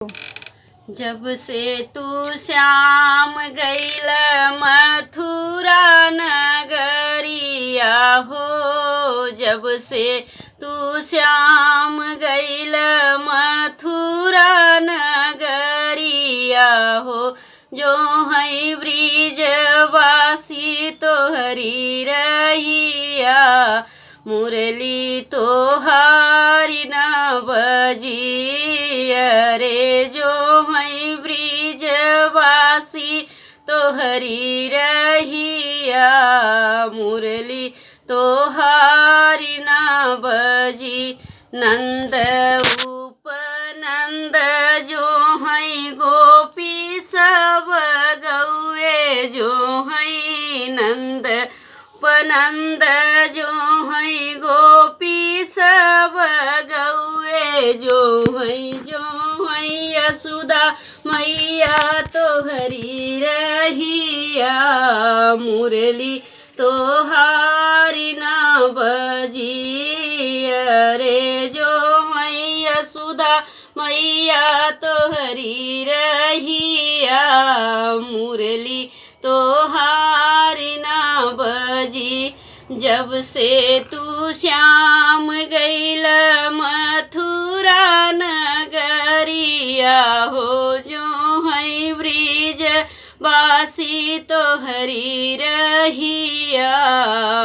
जब से तू श्याम गईल मथुरा नगरिया हो, जब से तू श्याम गईल मथुरा नगरिया हो, जो है ब्रिजवासी तोहरी रहिया, मुरली तोहारी न बजी रे, जो है ब्रिजवासी तोहरी रहिया, मुरली तोहारी न बजी। नंद उपनंद जो है गोपी सब गौए, जो है नंद उपनंद जो है गोपी सब गौए, जो है यशोदा मैया तोहरी रहिया, मुरली तोहारी न बजी रे, जो है यशोदा मैया तोहरी रहिया, मुरली तोहारी न बजी। जब से तू श्याम गईल मथुरा नगरिया हो, जो है ब्रिजवासी तोहरी रहिया,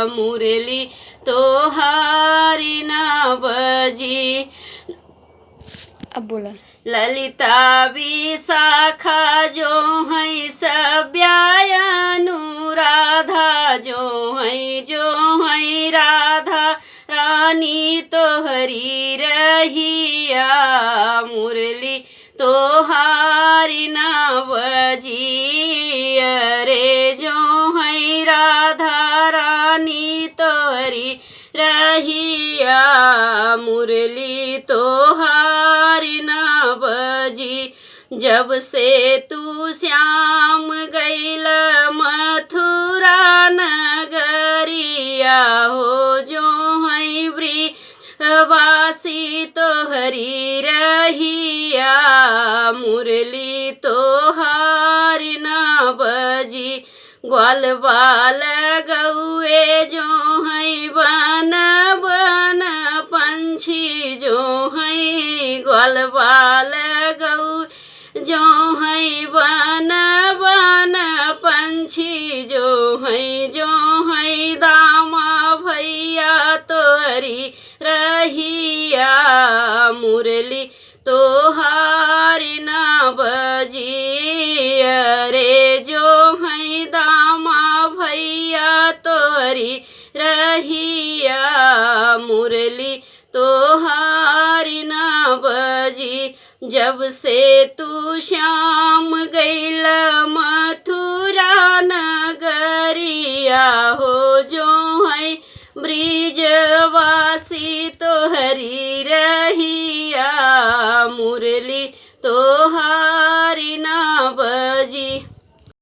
मुरली तोहारी न बजी। अब बोला ललिता विशाखा जो है सभ्या अनुराधा, जो है राधा रानी तोहरी रहिया, मुरली तोहारी न बजी रे, जो है राधा रानी तोहरी रहिया, मुरली तोहारी न बजी। जब से तू श्याम गईल मथुरा नगरिया हो, जो है ब्रिजवासी तोहरी रहिया, मुरली तोहारी न बजी। ग्वाल बाल गौए जो है बन बन पंछी, जो है ग्वाल बाल गौ जो है बन बन पंछी, जो है दामा भैया तोहरी रहिया, मुरली तोहारी न बजी रे, जो है दामा भैया तोहरी रहिया, मुरली तोहारी न बजी। जब से तू श्याम गईल मथुरा नगरिया हो, जो है ब्रिजवासी तोहरी रहिया, मुरली तो